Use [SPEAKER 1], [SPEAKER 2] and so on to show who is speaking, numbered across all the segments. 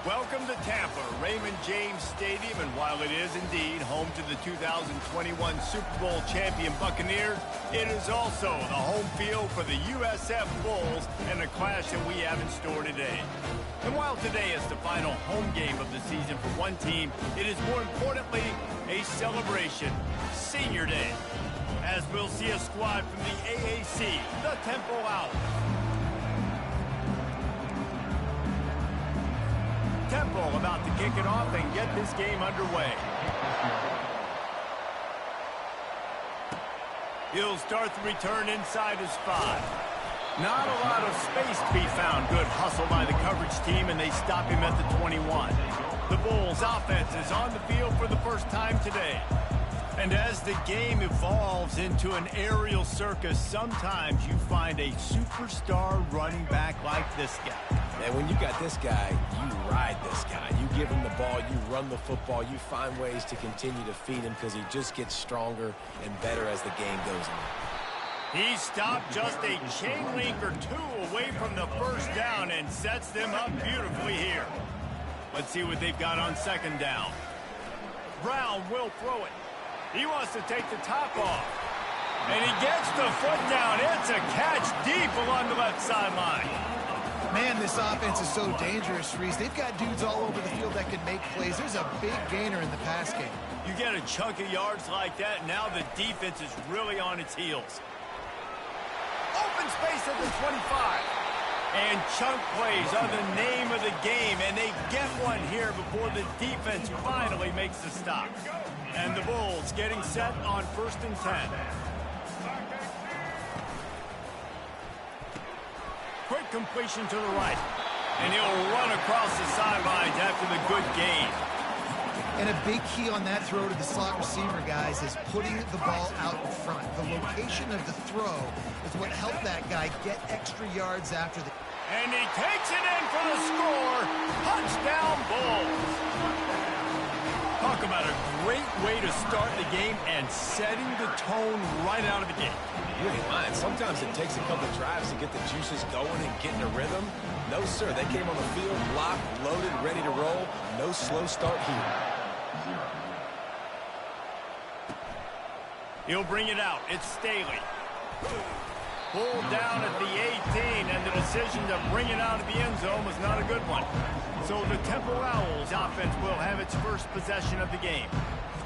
[SPEAKER 1] Welcome to Tampa, Raymond James Stadium, and while it is indeed home to the 2021 Super Bowl champion Buccaneers, it is also the home field for the USF Bulls and the clash that we have in store today. And while today is the final home game of the season for one team, it is more importantly a celebration, Senior Day, as we'll see a squad from the AAC, the Temple Owls. Temple about to kick it off and get this game underway. He'll start the return inside his 5. Not a lot of space to be found. Good hustle by the coverage team, and they stop him at the 21. The Bulls' offense is on the field for the first time today. And as the game evolves into an aerial circus, sometimes you find a superstar running back like this guy.
[SPEAKER 2] And when you got this guy, you ride this guy. You give him the ball, you run the football, you find ways to continue to feed him because he just gets stronger and better as the game goes on.
[SPEAKER 1] He stopped just a chain link or two away from the first down and sets them up beautifully here. Let's see what they've got on second down. Brown will throw it. He wants to take the top off. And he gets the foot down. It's a catch deep along the left sideline.
[SPEAKER 3] Man, this offense is so dangerous, Reese. They've got dudes all over the field that can make plays. There's a big gainer in the pass game.
[SPEAKER 1] You get a chunk of yards like that, now the defense is really on its heels. Open space at the 25. And chunk plays are the name of the game, and they get one here before the defense finally makes the stop. And the Bulls getting set on 1st and 10. Quick completion to the right. And he'll run across the sidelines after the good gain.
[SPEAKER 3] And a big key on that throw to the slot receiver, guys, is putting the ball out in front. The location of the throw is what helped that guy get extra yards after the...
[SPEAKER 1] And he takes it in for the score. Touchdown, Bulls. Talk about a great way to start the game and setting the tone right out of the gate.
[SPEAKER 2] You ain't lying. Sometimes it takes a couple drives to get the juices going and get in a rhythm. No, sir. They came on the field, locked, loaded, ready to roll. No slow start here.
[SPEAKER 1] He'll bring it out. It's Staley. Pulled down at the 18, and the decision to bring it out of the end zone was not a good one. So the Temple Owls offense will have its first possession of the game.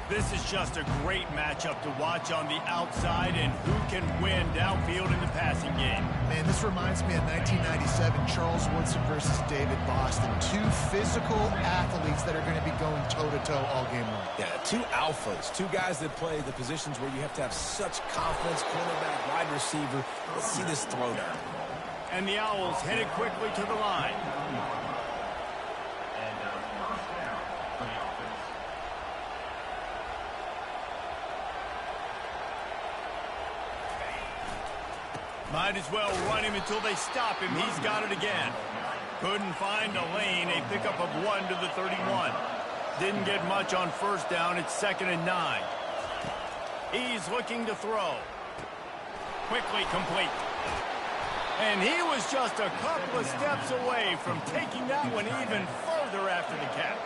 [SPEAKER 1] This is just a great matchup to watch on the outside and who can win downfield in the passing game.
[SPEAKER 3] Man, this reminds me of 1997, Charles Woodson versus David Boston. Two physical athletes that are going to be going toe-to-toe all game long.
[SPEAKER 2] Yeah, two alphas, two guys that play the positions where you have to have such confidence, cornerback, wide receiver. Let's see this throwdown.
[SPEAKER 1] And the Owls headed quickly to the line. Might as well run him until they stop him. He's got it again. Couldn't find a lane. A pickup of 1 to the 31. Didn't get much on first down. It's 2nd and 9. He's looking to throw. Quickly complete. And he was just a couple of steps away from taking that one even further after the catch.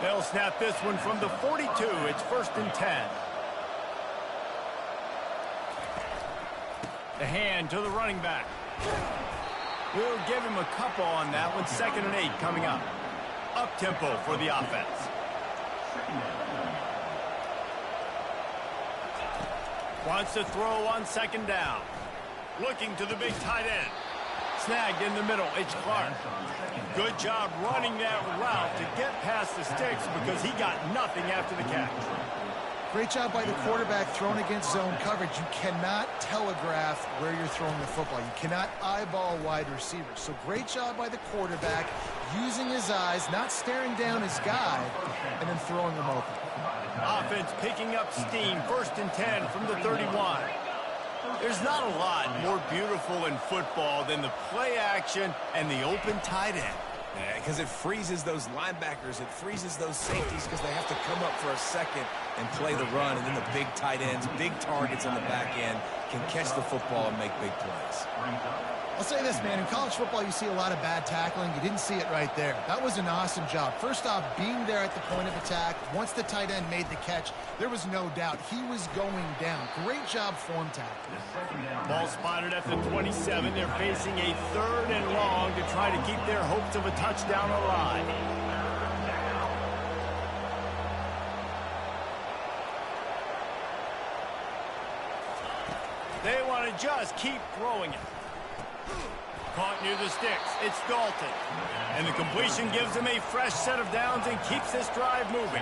[SPEAKER 1] They'll snap this one from the 42. It's 1st and 10. The hand to the running back. We'll give him a couple on that one. 2nd and 8 coming up. Up-tempo for the offense. Wants to throw on 2nd down. Looking to the big tight end. Snagged in the middle. It's Clark. Good job running that route to get past the sticks because he got nothing after the catch.
[SPEAKER 3] Great job by the quarterback thrown against zone coverage. You cannot telegraph where you're throwing the football. You cannot eyeball wide receivers. So great job by the quarterback using his eyes, not staring down his guy, and then throwing him open.
[SPEAKER 1] Offense picking up steam. 1st and 10 from the 31. There's not a lot more beautiful in football than the play action and the open tight end.
[SPEAKER 2] Yeah, because it freezes those linebackers. It freezes those safeties because they have to come up for a second and play the run, and then the big tight ends, big targets on the back end can catch the football and make big plays.
[SPEAKER 3] I'll say this, man. In college football, you see a lot of bad tackling. You didn't see it right there. That was an awesome job. First off, being there at the point of attack. Once the tight end made the catch, there was no doubt he was going down. Great job form tackling.
[SPEAKER 1] Ball spotted at the 27. They're facing a 3rd and long to try to keep their hopes of a touchdown alive. They want to just keep throwing it. Caught near the sticks. It's Dalton. And the completion gives him a fresh set of downs and keeps this drive moving.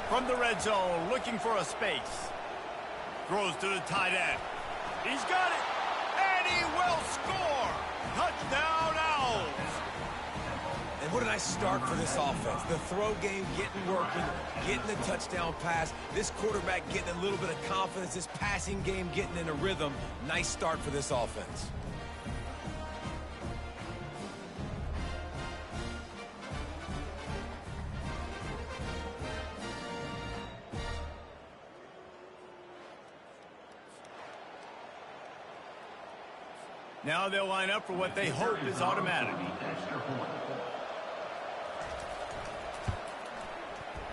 [SPEAKER 1] From the red zone, looking for a space. Throws to the tight end. He's got it. And he will score. Touchdown, Owls.
[SPEAKER 2] And what a nice start for this offense. The throw game getting working, getting the touchdown pass. This quarterback getting a little bit of confidence. This passing game getting in a rhythm. Nice start for this offense.
[SPEAKER 1] Now they'll line up for what they hope is automatic.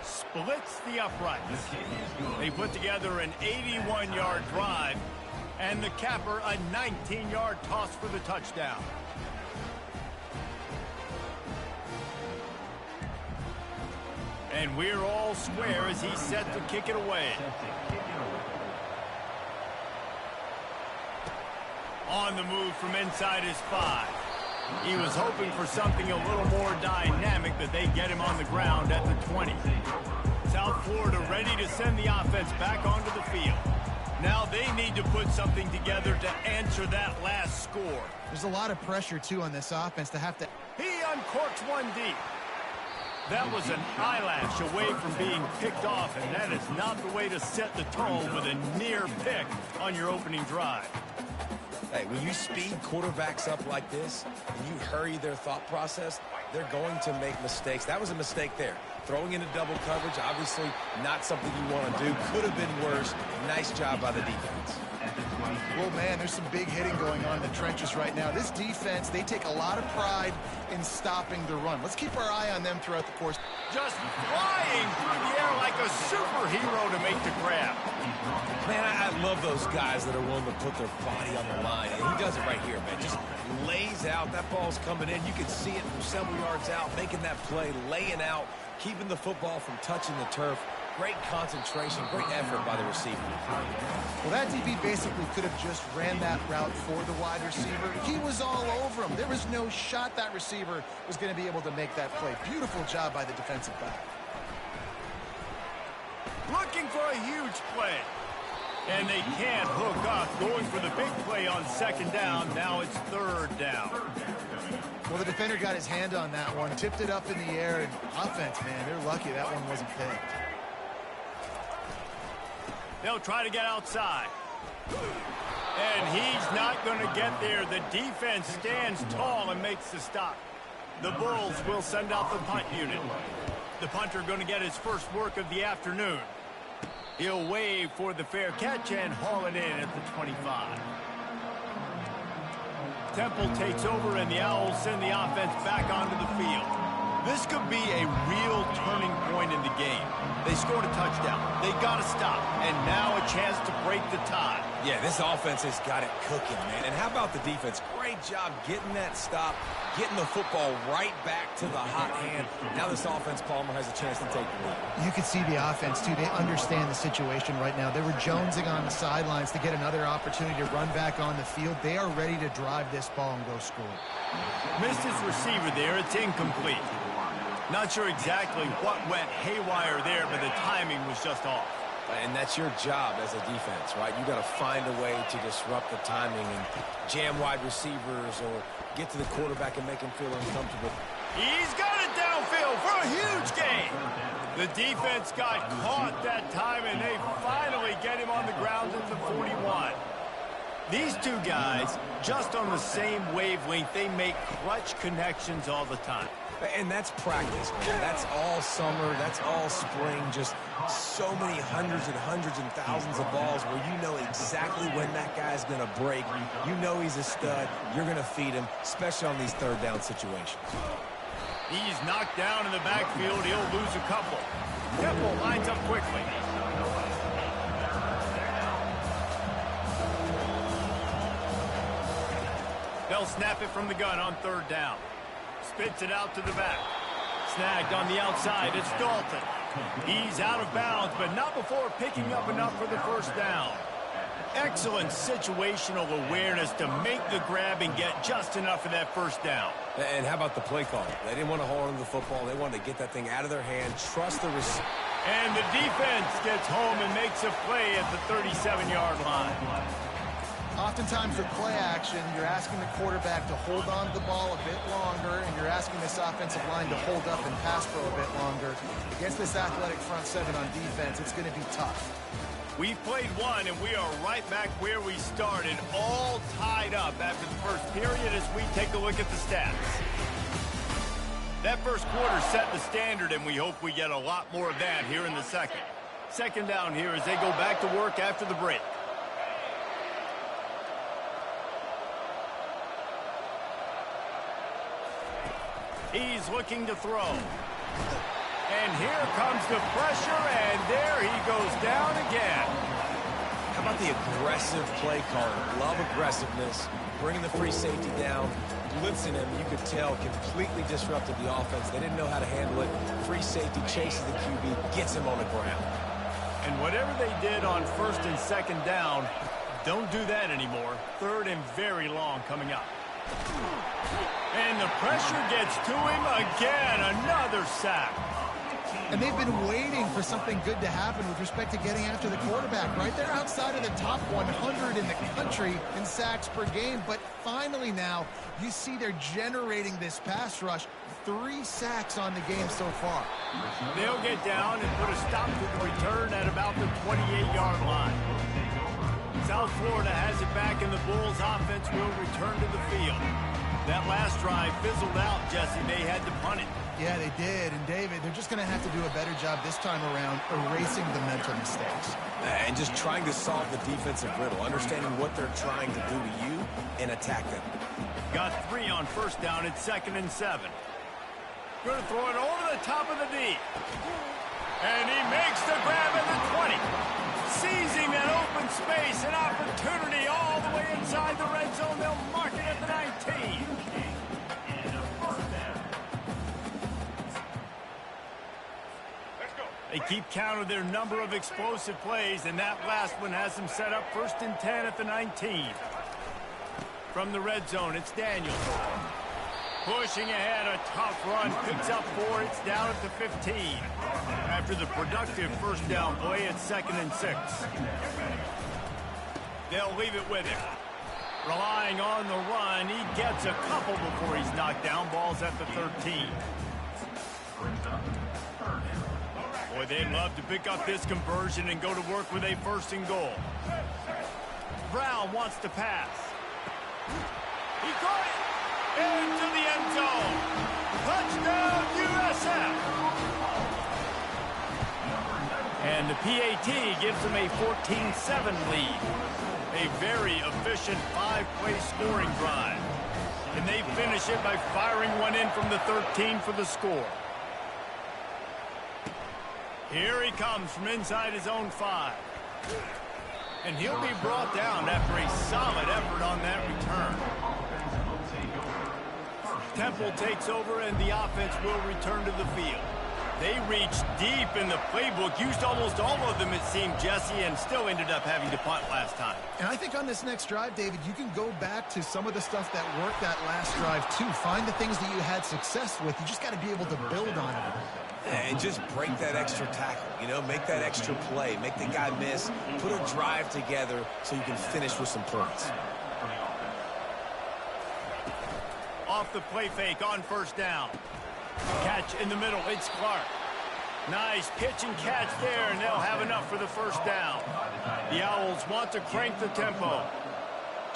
[SPEAKER 1] Splits the uprights. They put together an 81-yard drive, and the capper a 19-yard toss for the touchdown. And we're all square as he's set to kick it away. On the move from inside his 5. He was hoping for something a little more dynamic, but they get him on the ground at the 20. South Florida ready to send the offense back onto the field. Now they need to put something together to answer that last score.
[SPEAKER 3] There's a lot of pressure, too, on this offense to have to...
[SPEAKER 1] He uncorks one deep. That was an eyelash away from being picked off, and that is not the way to set the tone with a near pick on your opening drive.
[SPEAKER 2] Hey, when you speed quarterbacks up like this and you hurry their thought process, they're going to make mistakes. That was a mistake there. Throwing into double coverage, obviously not something you want to do. Could have been worse. Nice job by the defense.
[SPEAKER 3] Well, man, there's some big hitting going on in the trenches right now. This defense, they take a lot of pride in stopping the run. Let's keep our eye on them throughout the course.
[SPEAKER 1] Just flying through the air like a superhero to make the grab.
[SPEAKER 2] Man, I love those guys that are willing to put their body on the line. And he does it right here, man. Just lays out. That ball's coming in. You can see it from several yards out, making that play, laying out, keeping the football from touching the turf. Great concentration, great effort by the receiver.
[SPEAKER 3] Well, that DB basically could have just ran that route for the wide receiver. He was all over him. There was no shot that receiver was going to be able to make that play. Beautiful job by the defensive back.
[SPEAKER 1] Looking for a huge play. And they can't hook up. Going for the big play on 2nd down. Now it's 3rd down.
[SPEAKER 3] Well, the defender got his hand on that one, tipped it up in the air, and offense, man, they're lucky that one wasn't picked.
[SPEAKER 1] They'll try to get outside. And he's not going to get there. The defense stands tall and makes the stop. The Bulls will send out the punt unit. The punter going to get his first work of the afternoon. He'll wave for the fair catch and haul it in at the 25. Temple takes over, and the Owls send the offense back onto the field. This could be a real turning point in the game. They scored a touchdown. They got to stop, and now a chance to break the tie.
[SPEAKER 2] Yeah, this offense has got it cooking, man. And how about the defense? Great job getting that stop, getting the football right back to the hot hand. Now this offense, Palmer, has a chance to take the lead.
[SPEAKER 3] You can see the offense, too. They understand the situation right now. They were jonesing on the sidelines to get another opportunity to run back on the field. They are ready to drive this ball and go score.
[SPEAKER 1] Missed his receiver there. It's incomplete. Not sure exactly what went haywire there, but the timing was just off.
[SPEAKER 2] And that's your job as a defense, right? You got to find a way to disrupt the timing and jam wide receivers or get to the quarterback and make him feel uncomfortable.
[SPEAKER 1] He's got it downfield for a huge gain. The defense got caught that time, and they finally get him on the ground at the 41. These two guys, just on the same wavelength, they make clutch connections all the time.
[SPEAKER 2] And that's practice, man. That's all summer. That's all spring. Just so many hundreds and thousands of balls where you know exactly when that guy's going to break. You know he's a stud. You're going to feed him, especially on these third down situations.
[SPEAKER 1] He's knocked down in the backfield. He'll lose a couple. Temple lines up quickly. They'll snap it from the gun on third down. Spits it out to the back. Snagged on the outside. It's Dalton. He's out of bounds, but not before picking up enough for the first down. Excellent situational awareness to make the grab and get just enough for that first down.
[SPEAKER 2] And how about the play call? They didn't want to hold on to the football. They wanted to get that thing out of their hand, trust the receiver.
[SPEAKER 1] And the defense gets home and makes a play at the 37-yard line.
[SPEAKER 3] Oftentimes with play action, you're asking the quarterback to hold on to the ball a bit longer, and you're asking this offensive line to hold up and pass pro a bit longer. Against this athletic front seven on defense, it's going to be tough.
[SPEAKER 1] We've played one, and we are right back where we started, all tied up after the first period as we take a look at the stats. That first quarter set the standard, and we hope we get a lot more of that here in the second. Second down here as they go back to work after the break. He's looking to throw. And here comes the pressure, and there he goes down again.
[SPEAKER 2] How about the aggressive play call? Love aggressiveness, bringing the free safety down, blitzing him. You could tell completely disrupted the offense. They didn't know how to handle it. Free safety chases the QB, gets him on the ground.
[SPEAKER 1] And whatever they did on first and second down, don't do that anymore. Third and very long coming up. And the pressure gets to him again. Another sack.
[SPEAKER 3] And they've been waiting for something good to happen with respect to getting after the quarterback, right? They're outside of the top 100 in the country in sacks per game. But finally now, you see they're generating this pass rush. 3 sacks on the game so far.
[SPEAKER 1] They'll get down and put a stop to the return at about the 28-yard line. South Florida has it back, and the Bulls offense will return to the field. That last drive fizzled out, Jesse. They had to punt it.
[SPEAKER 3] Yeah, they did. And, David, they're just going to have to do a better job this time around erasing the mental mistakes.
[SPEAKER 2] And just trying to solve the defensive riddle, understanding what they're trying to do to you and attack them.
[SPEAKER 1] Got 3 on first down. It's 2nd and 7. Going to throw it over the top of the D. And he makes the grab at the 20. Seizing that open space, an opportunity all the way inside the red zone. They'll mark it at the 19. They keep count of their number of explosive plays, and that last one has them set up 1st and 10 at the 19. From the red zone, it's Daniels. Pushing ahead, a tough run, picks up 4, it's down at the 15. After the productive first down play, it's 2nd and 6. They'll leave it with him. Relying on the run, he gets a couple before he's knocked down. Ball's at the 13. Boy, they'd love to pick up this conversion and go to work with a 1st and goal. Brown wants to pass. He caught it into the end zone. Touchdown, USF. And the PAT gives them a 14-7 lead. A very efficient 5-play scoring drive. And they finish it by firing one in from the 13 for the score. Here he comes from inside his own 5. And he'll be brought down after a solid effort on that return. Temple takes over, and the offense will return to the field. They reached deep in the playbook, used almost all of them, it seemed, Jesse, and still ended up having to punt last time.
[SPEAKER 3] And I think on this next drive, David, you can go back to some of the stuff that worked that last drive, too. Find the things that you had success with. You just got to be able to build on it.
[SPEAKER 2] And just break that extra tackle, make that extra play, make the guy miss, put a drive together so you can finish with some points.
[SPEAKER 1] Off the play fake on first down. Catch in the middle, it's Clark. Nice pitch and catch there, and they'll have enough for the first down. The Owls want to crank the tempo.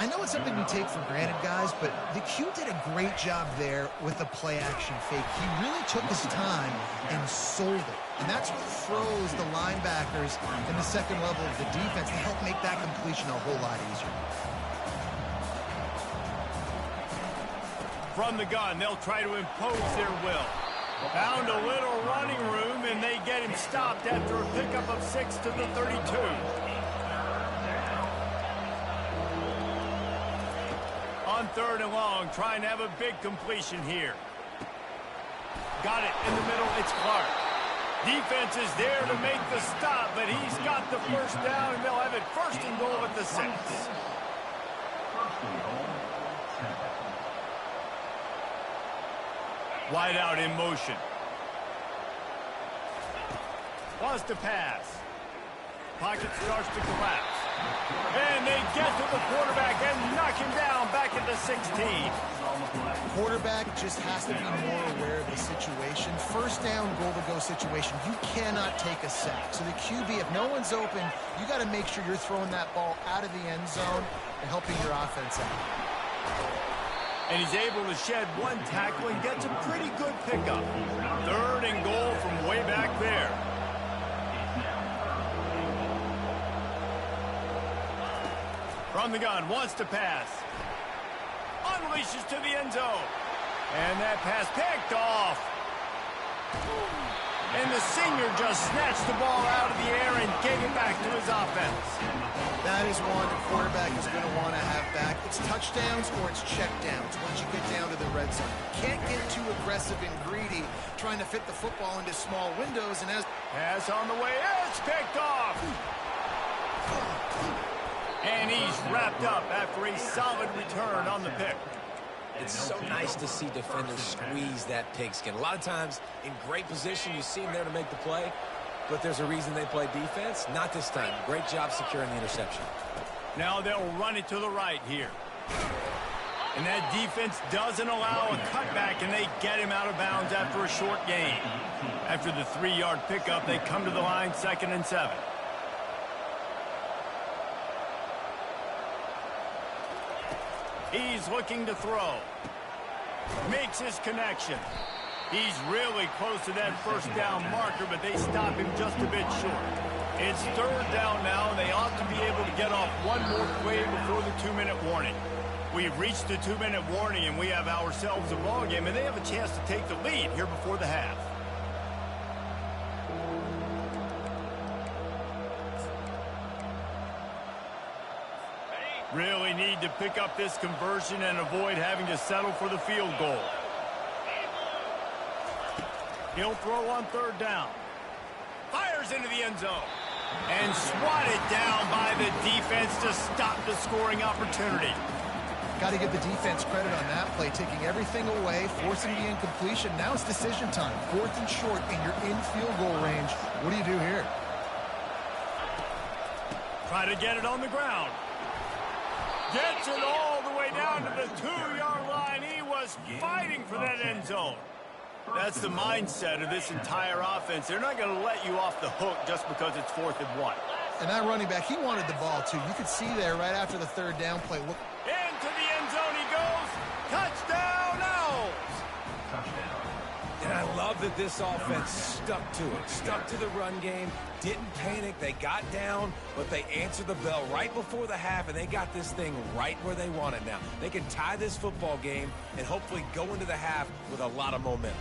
[SPEAKER 3] I know it's something we take for granted, guys, but the Q did a great job there with the play-action fake. He really took his time and sold it. And that's what froze the linebackers in the second level of the defense to help make that completion a whole lot easier.
[SPEAKER 1] From the gun, they'll try to impose their will. Found a little running room, and they get him stopped after a pickup of 6 to the 32. On 3rd and long, trying to have a big completion here. Got it in the middle, it's Clark. Defense is there to make the stop, but he's got the first down, and they'll have it 1st and goal at the 6. Wide out in motion. Wants to pass. Pocket starts to collapse. And they get to the quarterback and knock him down back at the 16.
[SPEAKER 3] Quarterback just has to be more aware of the situation. 1st down, goal-to-go situation. You cannot take a sack. So the QB, if no one's open, you got to make sure you're throwing that ball out of the end zone and helping your offense out.
[SPEAKER 1] And he's able to shed one tackle and gets a pretty good pickup. 3rd and goal from way back there. From the gun, wants to pass. Unleashes to the end zone. And that pass picked off. And the senior just snatched the ball out of the air and gave it back to his offense.
[SPEAKER 3] That is one the quarterback is going to want to have back. It's touchdowns or it's checkdowns once you get down to the red zone. You can't get too aggressive and greedy trying to fit the football into small windows. And as
[SPEAKER 1] pass on the way, it's picked off. And he's wrapped up after a solid return on the pick.
[SPEAKER 2] It's so nice to see defenders squeeze that pigskin. A lot of times, in great position, you see them there to make the play, but there's a reason they play defense. Not this time. Great job securing the interception.
[SPEAKER 1] Now they'll run it to the right here. And that defense doesn't allow a cutback, and they get him out of bounds after a short gain. After the 3-yard pickup, they come to the line 2nd and 7. He's looking to throw. Makes his connection. He's really close to that 1st down marker, but they stop him just a bit short. It's 3rd down now, and they ought to be able to get off one more play before the 2-minute warning. We've reached the 2-minute warning, and we have ourselves a ball game, and they have a chance to take the lead here before the half. Really need to pick up this conversion and avoid having to settle for the field goal. He'll throw on 3rd down. Fires into the end zone. And swatted down by the defense to stop the scoring opportunity.
[SPEAKER 3] got to give the defense credit on that play, taking everything away, forcing the incompletion. Now it's decision time. 4th and short, and you're in field goal range. What do you do here?
[SPEAKER 1] Try to get it on the ground. Gets it all the way down to the 2-yard line. He was fighting for that end zone. That's the mindset of this entire offense. They're not going to let you off the hook just because it's 4th and 1.
[SPEAKER 3] And that running back, he wanted the ball, too. You could see there right after the 3rd down play. Look.
[SPEAKER 1] Into the end zone he goes. Touchdown, Owls!
[SPEAKER 2] And I love that this offense stuck to it. Stuck to the run game. Didn't panic. They got down, but they answered the bell right before the half, and they got this thing right where they want it now. They can tie this football game and hopefully go into the half with a lot of momentum.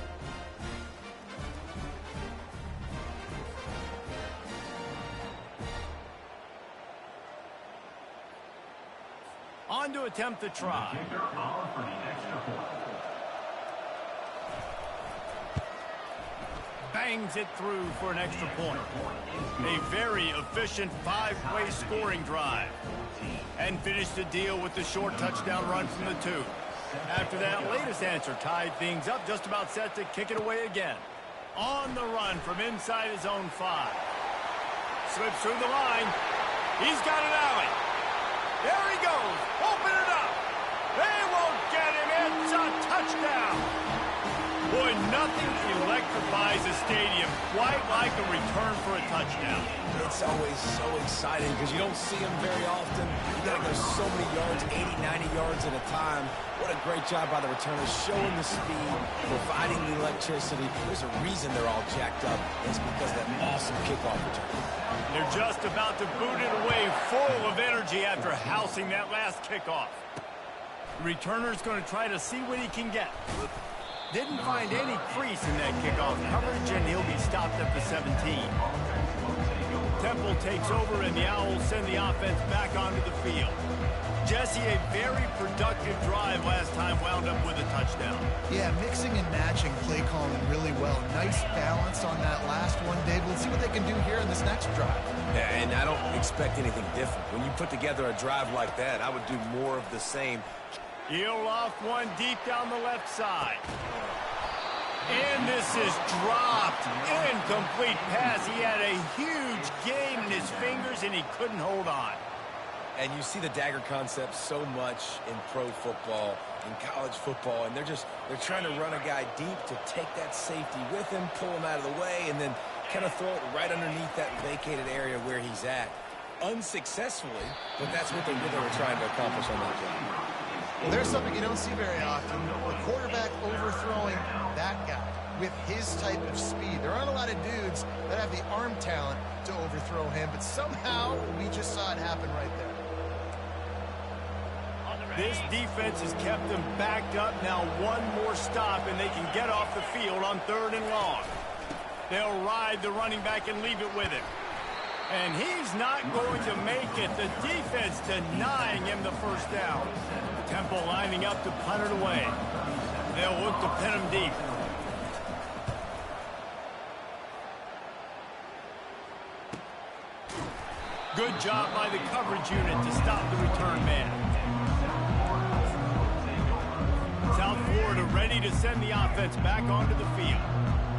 [SPEAKER 1] On to attempt the try. Bangs it through for an extra point. A very efficient 5-play scoring drive. And finished the deal with the short touchdown run from the 2. After that latest answer tied things up, just about set to kick it away again. On the run from inside his own 5. Slips through the line. He's got an alley. There he goes. Open it up. They won't get him. It's a touchdown. Boy, Kevin, nothing electrifies a stadium quite like a return for a touchdown.
[SPEAKER 2] It's always so exciting because you don't see them very often. You got to go so many yards, 80, 90 yards at a time. What a great job by the returners, showing the speed, providing the electricity. There's a reason they're all jacked up. It's because of that awesome kickoff return.
[SPEAKER 1] They're just about to boot it away, full of energy after housing that last kickoff. The returner's going to try to see what he can get. Didn't find any crease in that kickoff coverage, and he'll be stopped at the 17. Temple takes over, and the Owls send the offense back onto the field. Jesse, a very productive drive last time, wound up with a touchdown.
[SPEAKER 3] Yeah, mixing and matching play calling really well. Nice balance on that last one, Dave. Let's see what they can do here in this next drive.
[SPEAKER 2] Yeah, and I don't expect anything different. When you put together a drive like that, I would do more of the same.
[SPEAKER 1] He'll loft one deep down the left side. And this is dropped. Incomplete pass. He had a huge game in his fingers, and he couldn't hold on.
[SPEAKER 2] And you see the dagger concept so much in pro football, in college football, and they're trying to run a guy deep to take that safety with him, pull him out of the way, and then kind of throw it right underneath that vacated area where he's at. Unsuccessfully, but that's what they were trying to accomplish on that play.
[SPEAKER 3] Well, there's something you don't see very often. The quarterback overthrowing that guy with his type of speed. There aren't a lot of dudes that have the arm talent to overthrow him, but somehow we just saw it happen right there.
[SPEAKER 1] This defense has kept them backed up. Now one more stop, and they can get off the field on 3rd and long. They'll ride the running back and leave it with him. And he's not going to make it. The defense denying him the first down. Temple lining up to punt it away. They'll look to pin him deep. Good job by the coverage unit to stop the return man. South Florida ready to send the offense back onto the field.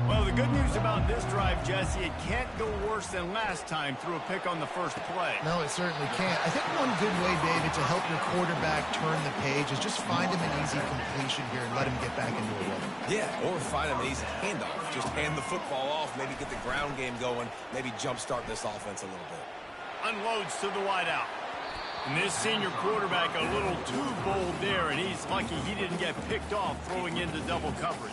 [SPEAKER 1] Well, the good news about this drive, Jesse, it can't go worse than last time through a pick on the first play.
[SPEAKER 3] No, it certainly can't. I think one good way, David, to help your quarterback turn the page is just find him an easy completion here and let him get back into a rhythm.
[SPEAKER 2] Yeah, or find him an easy handoff. Just hand the football off, maybe get the ground game going, maybe jumpstart this offense a little bit.
[SPEAKER 1] Unloads to the wideout. And this senior quarterback a little too bold there, and he's lucky he didn't get picked off throwing into double coverage.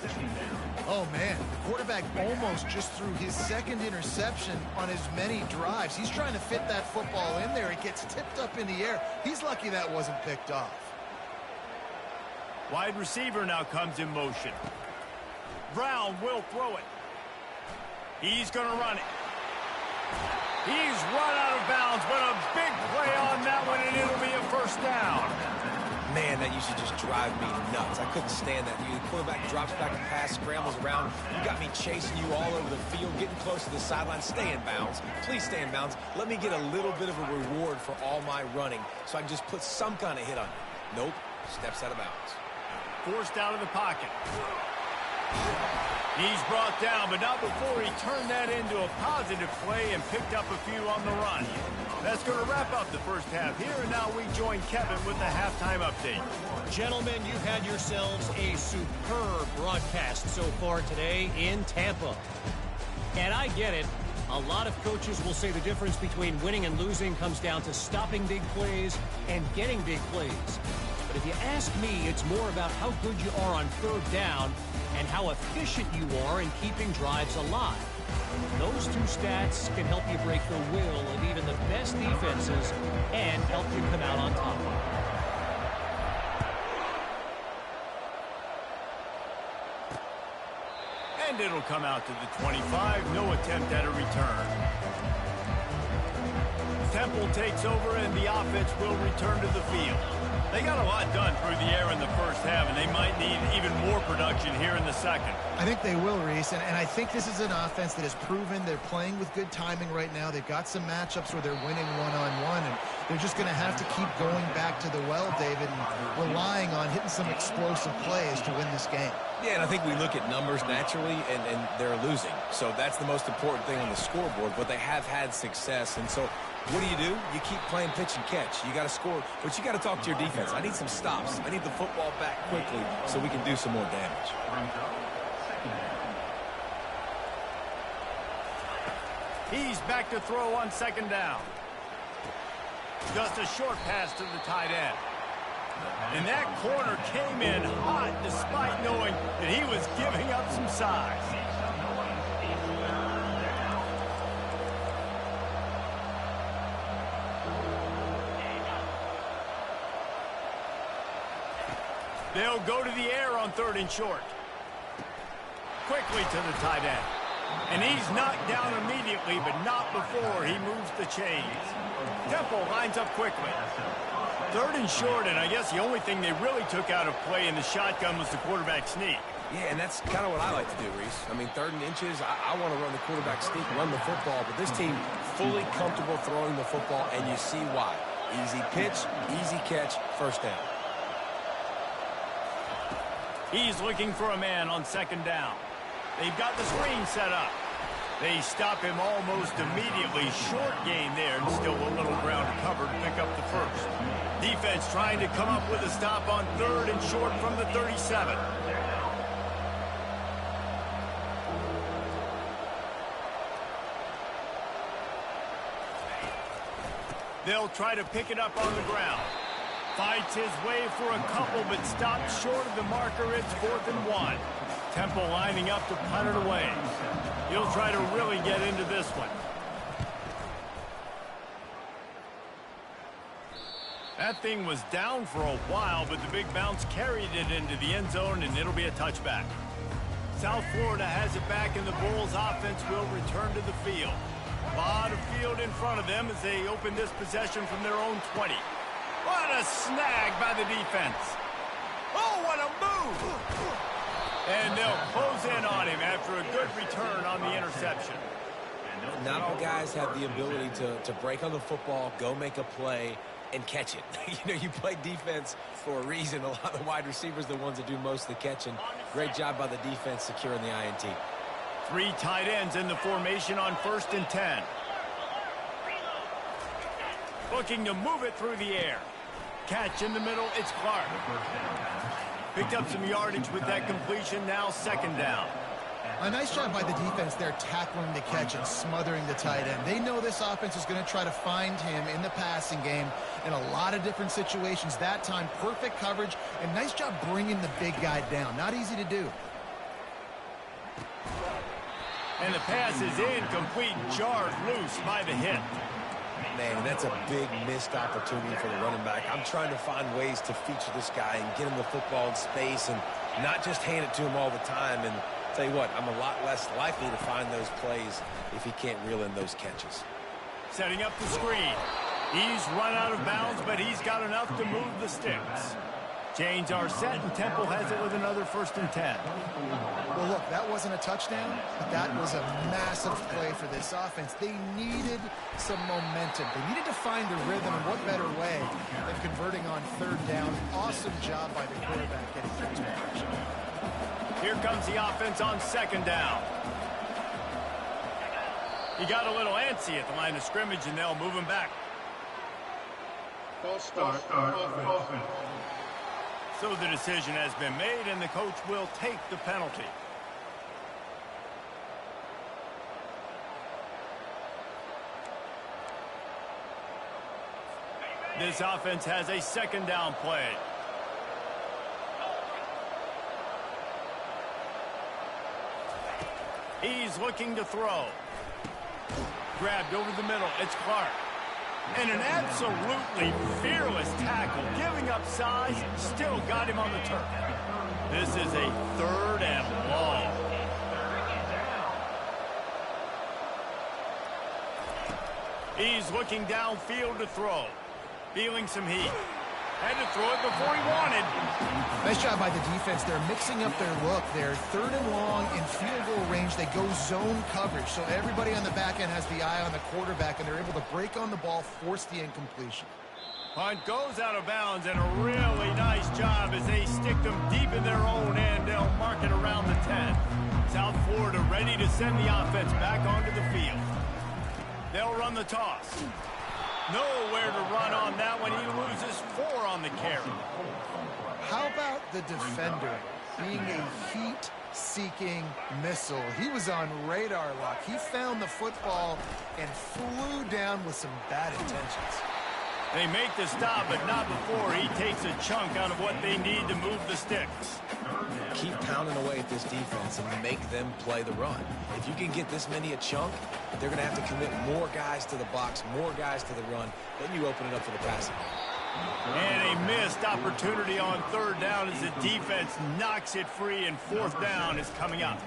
[SPEAKER 3] Oh, man, the quarterback almost just threw his second interception on as many drives. He's trying to fit that football in there. It gets tipped up in the air. He's lucky that wasn't picked off.
[SPEAKER 1] Wide receiver now comes in motion. Brown will throw it. He's going to run it. He's run out of bounds, but a big play on that one, and it'll be a first down.
[SPEAKER 2] Man, that used to just drive me nuts. I couldn't stand that. The quarterback drops back to pass, scrambles around. You got me chasing you all over the field, getting close to the sideline. Stay in bounds. Please stay in bounds. Let me get a little bit of a reward for all my running so I can just put some kind of hit on you. Nope. Steps out of bounds.
[SPEAKER 1] Forced out of the pocket. He's brought down, but not before he turned that into a positive play and picked up a few on the run. That's going to wrap up the first half here, and now we join Kevin with the halftime update.
[SPEAKER 4] Gentlemen, you've had yourselves a superb broadcast so far today in Tampa. And I get it. A lot of coaches will say the difference between winning and losing comes down to stopping big plays and getting big plays. But if you ask me, it's more about how good you are on 3rd down and how efficient you are in keeping drives alive. Those two stats can help you break the will of even the best defenses and help you come out on top.
[SPEAKER 1] And it'll come out to the 25. No attempt at a return. Temple takes over, and the offense will return to the field. They got a lot done through the air in the first half, and they might need even more production here in the second.
[SPEAKER 3] I think they will, Reese, and I think this is an offense that has proven they're playing with good timing right now. They've got some matchups where they're winning one-on-one, and they're just going to have to keep going back to the well, David, and relying on hitting some explosive plays to win this game.
[SPEAKER 2] Yeah, and I think we look at numbers naturally, and they're losing. So that's the most important thing on the scoreboard, but they have had success, and so what do? You keep playing pitch and catch. You got to score, but you got to talk to your defense. I need some stops. I need the football back quickly so we can do some more damage.
[SPEAKER 1] He's back to throw on second down. Just a short pass to the tight end. And that corner came in hot despite knowing that he was giving up some size. They'll go to the air on 3rd and short. Quickly to the tight end. And he's knocked down immediately, but not before he moves the chains. Temple lines up quickly. 3rd and short, and I guess the only thing they really took out of play in the shotgun was the quarterback sneak.
[SPEAKER 2] Yeah, and that's kind of what I like to do, Reese. I mean, 3rd and inches, I want to run the quarterback sneak, run the football, but this team fully comfortable throwing the football, and you see why. Easy pitch, easy catch, first down.
[SPEAKER 1] He's looking for a man on 2nd down. They've got the screen set up. They stop him almost immediately. Short gain there, and still a little ground to cover to pick up the first. Defense trying to come up with a stop on 3rd and short from the 37. They'll try to pick it up on the ground. Fights his way for a couple, but stops short of the marker. It's 4th and 1. Temple lining up to punt it away. He'll try to really get into this one. That thing was down for a while, but the big bounce carried it into the end zone, and it'll be a touchback. South Florida has it back, and the Bulls offense will return to the field. A lot of field in front of them as they open this possession from their own 20. What a snag by the defense. Oh, what a move! And they'll close in on him after a good return on the interception.
[SPEAKER 2] Not all guys have the ability to break on the football, go make a play, and catch it. You know, you play defense for a reason. A lot of the wide receivers are the ones that do most of the catching. Great job by the defense securing the INT.
[SPEAKER 1] 3 tight ends in the formation on 1st and 10. Looking to move it through the air. Catch in the middle, it's Clark. Picked up some yardage with that completion, now 2nd down.
[SPEAKER 3] A nice job by the defense there tackling the catch and smothering the tight end. They know this offense is going to try to find him in the passing game in a lot of different situations. That time, perfect coverage, and nice job bringing the big guy down. Not easy to do.
[SPEAKER 1] And the pass is incomplete, jarred loose by the hit.
[SPEAKER 2] Man, that's a big missed opportunity for the running back. I'm trying to find ways to feature this guy and get him the football in space and not just hand it to him all the time. And tell you what, I'm a lot less likely to find those plays if he can't reel in those catches.
[SPEAKER 1] Setting up the screen. He's run out of bounds, but he's got enough to move the sticks. Chains are set, and Temple has it with another 1st and 10.
[SPEAKER 3] Well, look, that wasn't a touchdown, but that was a massive play for this offense. They needed some momentum. They needed to find the rhythm, and what better way than converting on 3rd down. Awesome job by the quarterback getting through to action.
[SPEAKER 1] Here comes the offense on 2nd down. He got a little antsy at the line of scrimmage, and they'll move him back.
[SPEAKER 5] False start, offense.
[SPEAKER 1] So the decision has been made, and the coach will take the penalty. This offense has a 2nd down play. He's looking to throw. Grabbed over the middle. It's Clark. And an absolutely fearless tackle, giving up size, still got him on the turf. This is a 3rd and long. He's looking downfield to throw. Feeling some heat. Had to throw it before he wanted.
[SPEAKER 3] Nice job by the defense. They're mixing up their look. They're 3rd and long in field goal range. They go zone coverage, so everybody on the back end has the eye on the quarterback, and they're able to break on the ball, force the incompletion.
[SPEAKER 1] Punt goes out of bounds, and a really nice job as they stick them deep in their own end. They'll mark it around the 10. South Florida ready to send the offense back onto the field. They'll run the toss. Nowhere to run on that one. He loses 4 on the carry.
[SPEAKER 3] How about the defender being a heat seeking missile. He was on radar lock. He found the football and flew down with some bad intentions.
[SPEAKER 1] They make the stop, but not before he takes a chunk out of what they need to move the sticks.
[SPEAKER 2] Keep pounding away at this defense and make them play the run. If you can get this many a chunk, they're going to have to commit more guys to the box, more guys to the run. Then you open it up for the passing.
[SPEAKER 1] And a missed opportunity on third down as the defense knocks it free, and fourth down is coming up.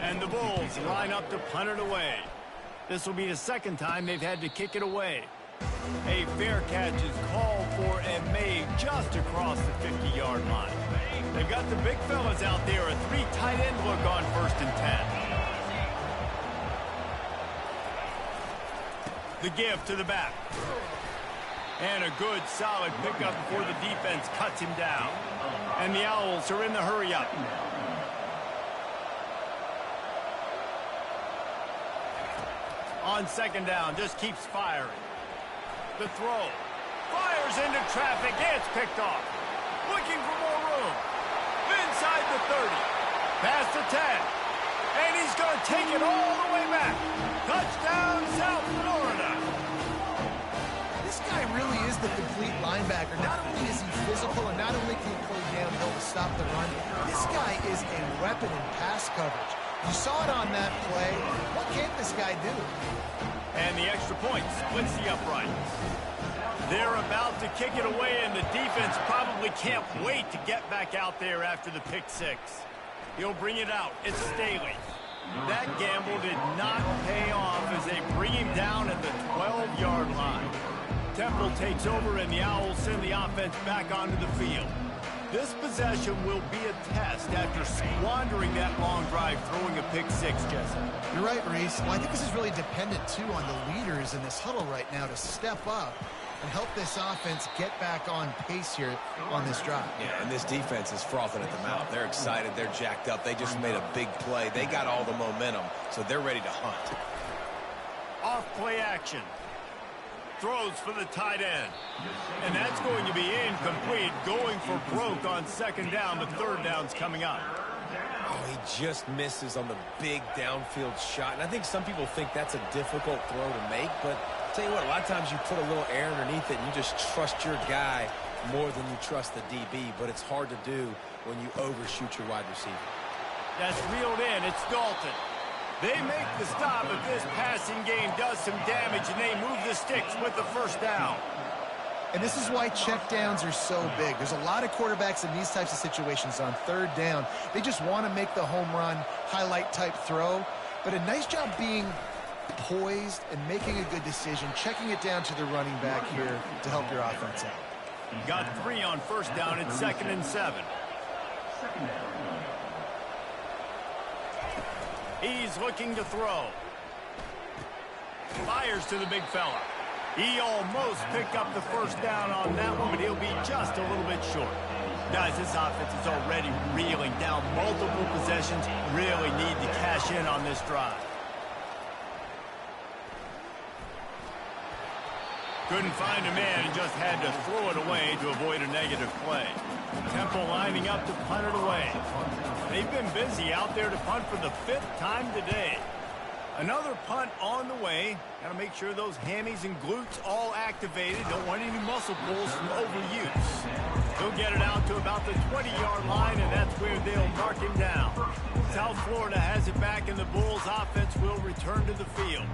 [SPEAKER 1] And the Bulls line up to punt it away. This will be the second time they've had to kick it away. A fair catch is called for and made just across the 50-yard line. They've got the big fellas out there, a 3 tight end look on 1st and 10. The give to the back. And a good, solid pickup before the defense cuts him down. And the Owls are in the hurry-up. On 2nd down, just keeps firing. The throw. Fires into traffic. It's picked off. Looking for more room. Inside the 30. Past the 10. And he's going to take it all the way back. Touchdown, South Florida.
[SPEAKER 3] This guy really is the complete linebacker. Not only is he physical and not only can he play downhill to stop the run, this guy is a weapon in pass coverage. You saw it on that play. What can't this guy do?
[SPEAKER 1] And the extra point splits the upright. They're about to kick it away, and the defense probably can't wait to get back out there after the pick six. He'll bring it out. It's Staley. That gamble did not pay off as they bring him down at the 12-yard line. Temple takes over, and the Owls send the offense back onto the field. This possession will be a test after squandering that long drive throwing a pick six, Jesse.
[SPEAKER 3] You're right, Reese. Well, I think this is really dependent, too, on the leaders in this huddle right now to step up and help this offense get back on pace here on this drive.
[SPEAKER 2] Yeah, and this defense is frothing at the mouth. They're excited. They're jacked up. They just made a big play. They got all the momentum, so they're ready to hunt.
[SPEAKER 1] Off play action. Throws for the tight end. And that's going to be incomplete. Going for broke on 2nd down, but 3rd down's coming up.
[SPEAKER 2] Oh, he just misses on the big downfield shot. And I think some people think that's a difficult throw to make, but I'll tell you what, a lot of times you put a little air underneath it and you just trust your guy more than you trust the DB, but it's hard to do when you overshoot your wide receiver.
[SPEAKER 1] That's reeled in. It's Dalton. They make the stop, but this passing game does some damage, and they move the sticks with the 1st down.
[SPEAKER 3] And this is why checkdowns are so big. There's a lot of quarterbacks in these types of situations on 3rd down. They just want to make the home run, highlight-type throw. But a nice job being poised and making a good decision, checking it down to the running back here to help your offense out.
[SPEAKER 1] Got 3 on 1st down. It's 2nd and 7. He's looking to throw. Fires to the big fella. He almost picked up the 1st down on that one, but he'll be just a little bit short. Guys, this offense is already reeling down multiple possessions. Really need to cash in on this drive. Couldn't find a man and just had to throw it away to avoid a negative play. Temple lining up to punt it away. They've been busy out there to punt for the 5th time today. Another punt on the way. Got to make sure those hammies and glutes all activated. Don't want any muscle pulls from overuse. He'll get it out to about the 20-yard line, and that's where they'll mark him down. South Florida has it back, and the Bulls offense will return to the field.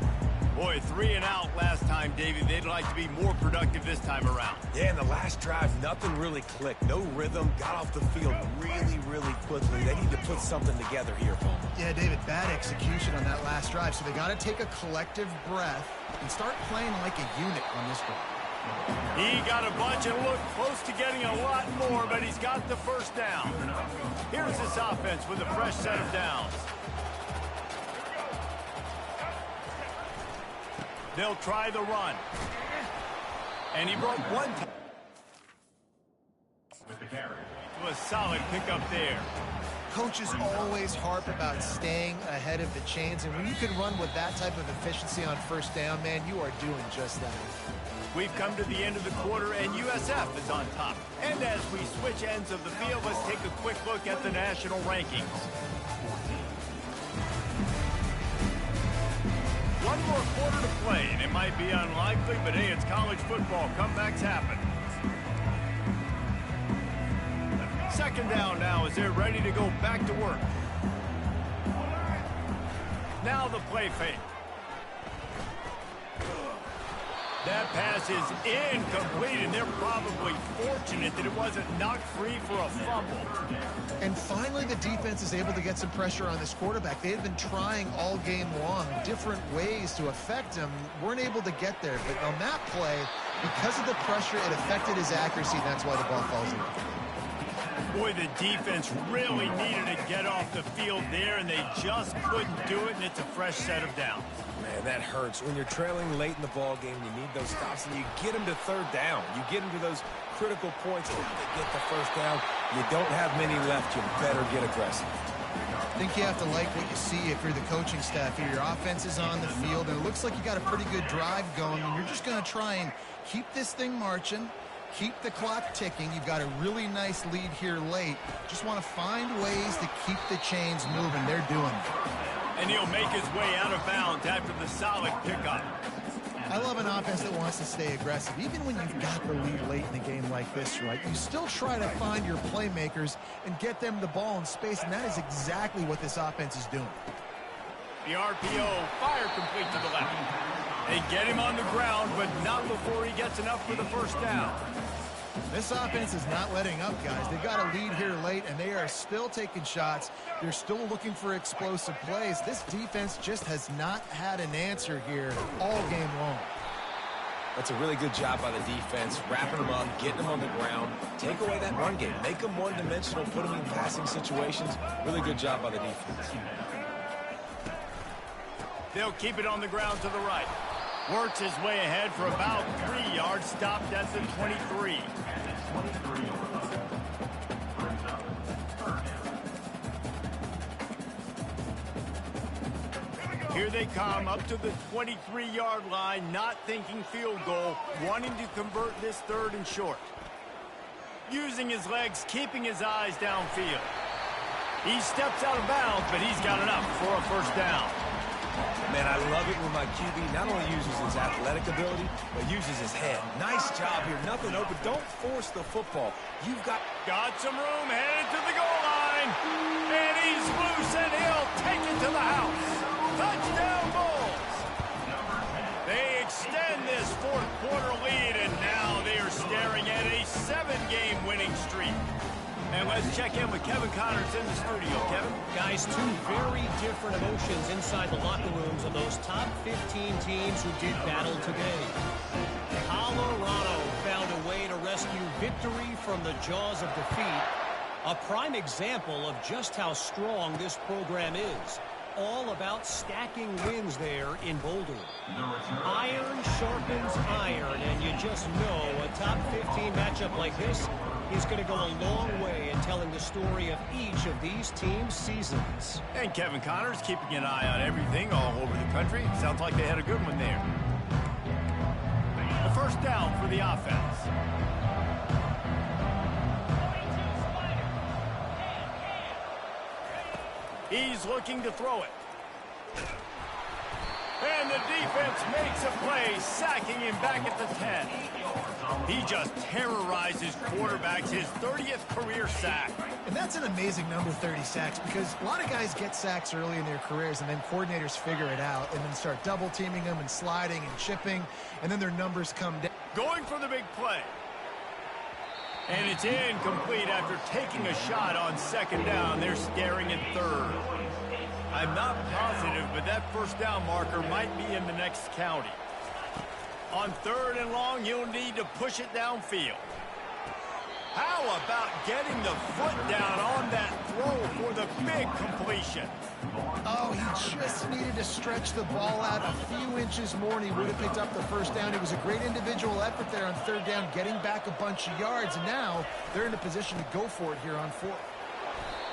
[SPEAKER 1] Boy, 3 and out last time, Davey. They'd like to be more productive this time around.
[SPEAKER 2] Yeah, in the last drive, nothing really clicked. No rhythm. Got off the field really, really quickly. They need to put something together here, Paul.
[SPEAKER 3] Yeah, David, bad execution on that last drive. So they got to take a collective breath and start playing like a unit on this one.
[SPEAKER 1] He got a bunch and looked close to getting a lot more, but he's got the 1st down. Here's this offense with a fresh set of downs. They'll try the run. And he broke one time. To a solid pickup there.
[SPEAKER 3] Coaches always harp about staying ahead of the chains, and when you can run with that type of efficiency on 1st down, man, you are doing just that.
[SPEAKER 1] We've come to the end of the quarter, and USF is on top. And as we switch ends of the field, let's take a quick look at the national rankings. One more quarter to play, and it might be unlikely, but hey, it's college football. Comebacks happen. Second down now as they're ready to go back to work. Now the play fake. That pass is incomplete, and they're probably fortunate that it wasn't knocked free for a fumble.
[SPEAKER 3] And finally, the defense is able to get some pressure on this quarterback. They had been trying all game long, different ways to affect him. Weren't able to get there. But on that play, because of the pressure, it affected his accuracy, and that's why the ball falls in.
[SPEAKER 1] Boy, the defense really needed to get off the field there, and they just couldn't do it, and it's a fresh set of downs.
[SPEAKER 2] Man, that hurts. When you're trailing late in the ball game, you need those stops, and you get them to third down. You get them to those critical points to get the first down. You don't have many left. You better get aggressive.
[SPEAKER 3] I think you have to like what you see if you're the coaching staff here. Your offense is on the field, and it looks like you got a pretty good drive going, and you're just going to try and keep this thing marching. Keep the clock ticking. You've got a really nice lead here late. Just want to find ways to keep the chains moving. They're doing it.
[SPEAKER 1] And he'll make his way out of bounds after the solid pickup.
[SPEAKER 3] I love an offense that wants to stay aggressive. Even when you've got the lead late in the game like this, right, you still try to find your playmakers and get them the ball in space, and that is exactly what this offense is doing.
[SPEAKER 1] The RPO, fire complete to the left. They get him on the ground, but not before he gets enough for the first down.
[SPEAKER 3] This offense is not letting up, guys. They've got a lead here late, and they are still taking shots. They're still looking for explosive plays. This defense just has not had an answer here all game long.
[SPEAKER 2] That's a really good job by the defense, wrapping them up, getting them on the ground. Take away that run game. Make them one-dimensional, put them in passing situations. Really good job by the defense.
[SPEAKER 1] They'll keep it on the ground to the right. Works his way ahead for about 3 yards, stopped at the 23. Here they come up to the 23-yard line, not thinking field goal, wanting to convert this third and short. Using his legs, keeping his eyes downfield. He steps out of bounds, but he's got enough for a first down.
[SPEAKER 2] Man, I love it when my QB not only uses his athletic ability, but uses his head. Nice job here. Nothing open. Don't force the football. You've got
[SPEAKER 1] some room, headed to the goal line. And he's loose, and he'll take it to the house. Touchdown Bulls. They extend this fourth quarter lead, and now they are staring at a 7-game winning streak. And let's check in with Kevin Connors in the studio. Kevin?
[SPEAKER 4] Guys, two very different emotions inside the locker rooms of those top 15 teams who did battle today. Colorado found a way to rescue victory from the jaws of defeat. A prime example of just how strong this program is. All about stacking wins there in Boulder. Iron sharpens iron, and you just know a top 15 matchup like this is going to go a long way in telling the story of each of these teams' seasons.
[SPEAKER 1] And Kevin Connors keeping an eye on everything all over the country. Sounds like they had a good one there. The first down for the offense. He's looking to throw it. And the defense makes a play, sacking him back at the 10. He just terrorizes quarterbacks, his 30th career sack.
[SPEAKER 3] And that's an amazing number, 30 sacks, because a lot of guys get sacks early in their careers, and then coordinators figure it out and then start double-teaming them and sliding and chipping, and then their numbers come down.
[SPEAKER 1] Going for the big play. And it's incomplete after taking a shot on second down. They're staring at third. I'm not positive, but that first down marker might be in the next county. On third and long, you'll need to push it downfield. How about getting the foot down on that throw for the big completion?
[SPEAKER 3] Oh, he just needed to stretch the ball out a few inches more, and he would have picked up the first down. It was a great individual effort there on third down, getting back a bunch of yards, and now they're in a position to go for it here on fourth.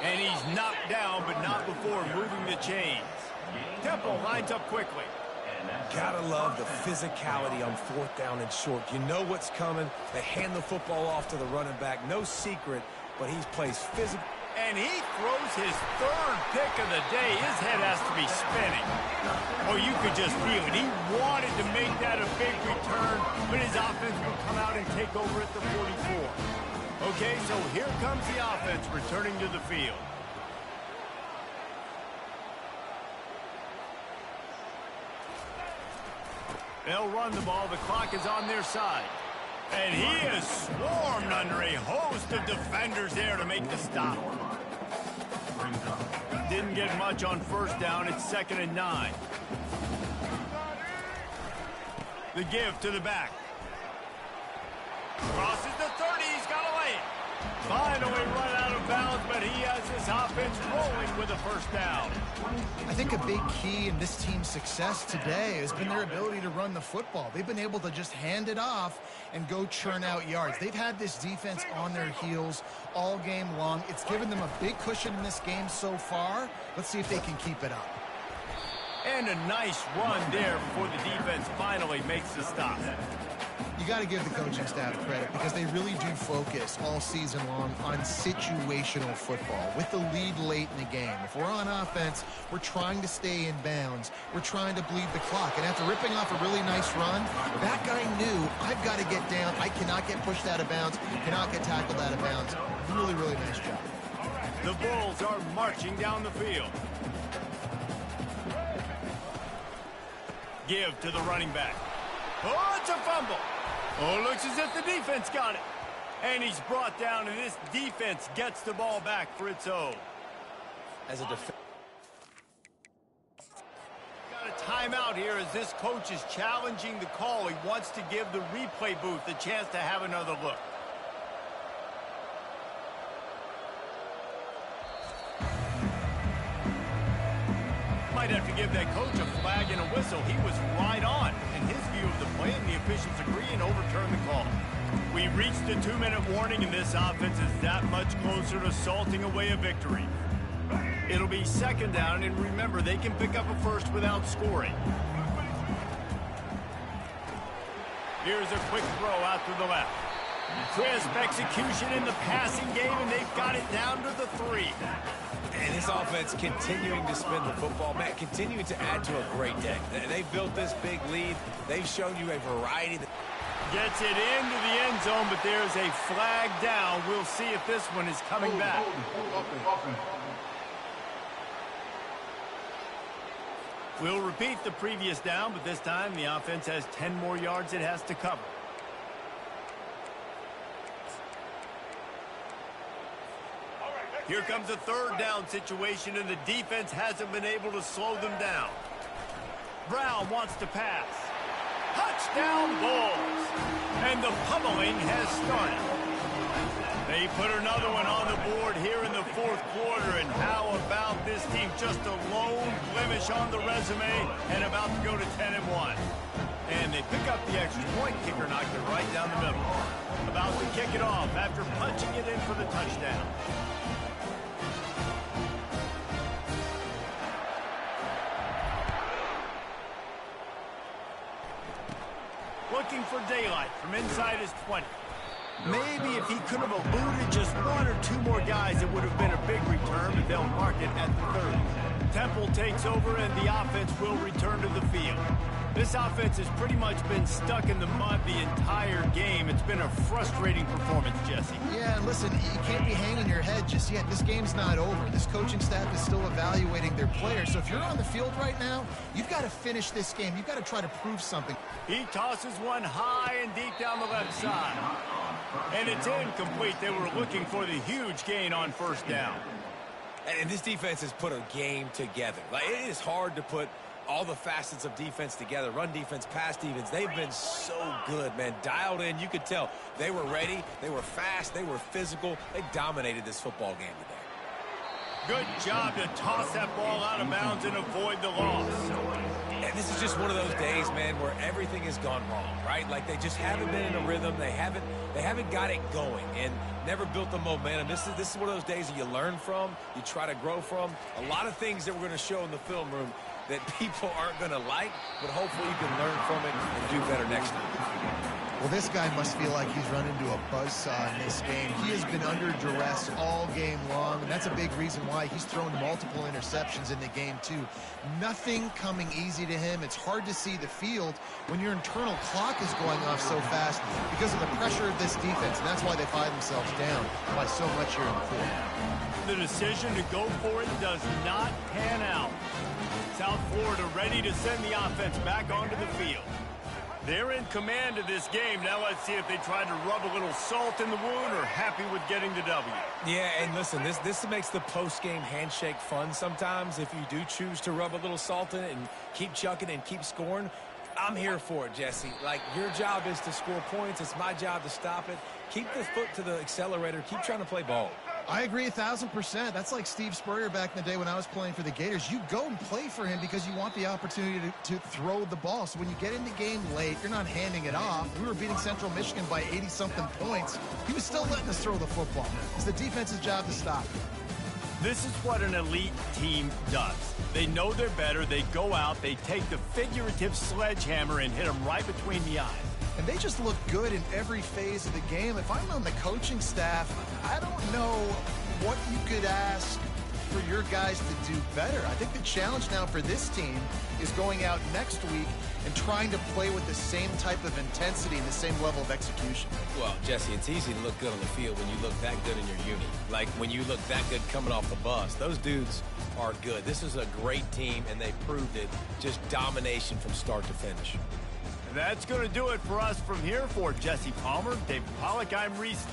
[SPEAKER 1] And he's knocked down, but not before moving the chains. Temple lines up quickly.
[SPEAKER 2] Gotta love the physicality on 4th down and short. You know what's coming. They hand the football off to the running back. No secret, but he plays physical.
[SPEAKER 1] And he throws his 3rd pick of the day. His head has to be spinning. Oh, you could just feel it. He wanted to make that a big return, but his offense will come out and take over at the 44. Okay, so here comes the offense returning to the field. They'll run the ball. The clock is on their side. And he is swarmed under a host of defenders there to make the stop. Didn't get much on 1st down. It's 2nd and 9. The give to the back. Crosses the 30. He's got to lay it. Finally run out of bounds, but he has his offense rolling with a 1st down.
[SPEAKER 3] I think a big key in this team's success today has been their ability to run the football. They've been able to just hand it off and go churn out yards. They've had this defense on their heels all game long. It's given them a big cushion in this game so far. Let's see if they can keep it up.
[SPEAKER 1] And a nice run there before the defense finally makes the stop.
[SPEAKER 3] You got to give the coaching staff credit because they really do focus all season long on situational football with the lead late in the game. If we're on offense, we're trying to stay in bounds. We're trying to bleed the clock. And after ripping off a really nice run, that guy knew, I've got to get down. I cannot get pushed out of bounds, cannot get tackled out of bounds. Really, really nice job.
[SPEAKER 1] The Bulls are marching down the field. Give to the running back. Oh, it's a fumble. Oh, looks as if the defense got it. And he's brought down, and this defense gets the ball back for its own.
[SPEAKER 2] As a defense.
[SPEAKER 1] Got a timeout here as this coach is challenging the call. He wants to give the replay booth a chance to have another look. Might have to give that coach a flag and a whistle. He was right on in his view of the play, and the officials agree and overturn the call. We reached the 2-minute warning, and this offense is that much closer to salting away a victory. It'll be 2nd down, and remember, they can pick up a 1st without scoring. Here's a quick throw out to the left. Crisp execution in the passing game, and they've got it down to the 3.
[SPEAKER 2] And this offense continuing to spin the football, Matt, continuing to add to a great day. They've built this big lead. They've shown you a variety.
[SPEAKER 1] Gets it into the end zone, but there's a flag down. We'll see if this one is coming back. We'll repeat the previous down, but this time the offense has 10 more yards it has to cover. Here comes a 3rd down situation, and the defense hasn't been able to slow them down. Brown wants to pass. Touchdown Bulls! And the pummeling has started. They put another one on the board here in the 4th quarter, and how about this team? Just a lone blemish on the resume and about to go to 10-1. And they pick up the extra point. Kicker knocked it right down the middle. About to kick it off after punching it in for the touchdown. Looking for daylight from inside his 20. Maybe if he could have eluded just 1 or 2 more guys, it would have been a big return, but they'll mark it at the 30. Temple takes over, and the offense will return to the field. This offense has pretty much been stuck in the mud the entire game. It's been a frustrating performance, Jesse.
[SPEAKER 3] Yeah, and listen, you can't be hanging your head just yet. This game's not over. This coaching staff is still evaluating their players. So if you're on the field right now, you've got to finish this game. You've got to try to prove something.
[SPEAKER 1] He tosses one high and deep down the left side. And it's incomplete. They were looking for the huge gain on 1st down.
[SPEAKER 2] And this defense has put a game together. Like, it is hard to put all the facets of defense together. Run defense, pass defense. They've been so good, man. Dialed in. You could tell they were ready. They were fast. They were physical. They dominated this football game today.
[SPEAKER 1] Good job to toss that ball out of bounds and avoid the loss.
[SPEAKER 2] And this is just one of those days, man, where everything has gone wrong, right? Like they just haven't been in a rhythm. They haven't got it going and never built the momentum. This is one of those days that you learn from, you try to grow from. A lot of things that we're going to show in the film room that people aren't going to like, but hopefully you can learn from it and do better next time.
[SPEAKER 3] Well, this guy must feel like he's run into a buzzsaw in this game. He has been under duress all game long, and that's a big reason why he's thrown multiple interceptions in the game, too. Nothing coming easy to him. It's hard to see the field when your internal clock is going off so fast because of the pressure of this defense, and that's why they find themselves down by so much here in the fourth.
[SPEAKER 1] The decision to go for it does not pan out. South Florida ready to send the offense back onto the field. They're in command of this game. Now let's see if they try to rub a little salt in the wound or happy with getting the W.
[SPEAKER 2] Yeah, and listen, this makes the post-game handshake fun sometimes if you do choose to rub a little salt in it and keep chucking and keep scoring. I'm here for it, Jesse. Like, your job is to score points. It's my job to stop it. Keep the foot to the accelerator. Keep trying to play ball.
[SPEAKER 3] I agree 1,000%. That's like Steve Spurrier back in the day when I was playing for the Gators. You go and play for him because you want the opportunity to throw the ball. So when you get in the game late, you're not handing it off. We were beating Central Michigan by 80-something points. He was still letting us throw the football. It's the defense's job to stop it.
[SPEAKER 1] This is what an elite team does. They know they're better. They go out. They take the figurative sledgehammer and hit them right between the eyes.
[SPEAKER 3] And they just look good in every phase of the game. If I'm on the coaching staff, I don't know what you could ask for your guys to do better. I think the challenge now for this team is going out next week and trying to play with the same type of intensity and the same level of execution.
[SPEAKER 2] Well, Jesse, it's easy to look good on the field when you look that good in your uni. Like when you look that good coming off the bus. Those dudes are good. This is a great team, and they proved it. Just domination from start to finish.
[SPEAKER 1] And that's going to do it for us from here. For Jesse Palmer, Dave Pollack, I'm Reese.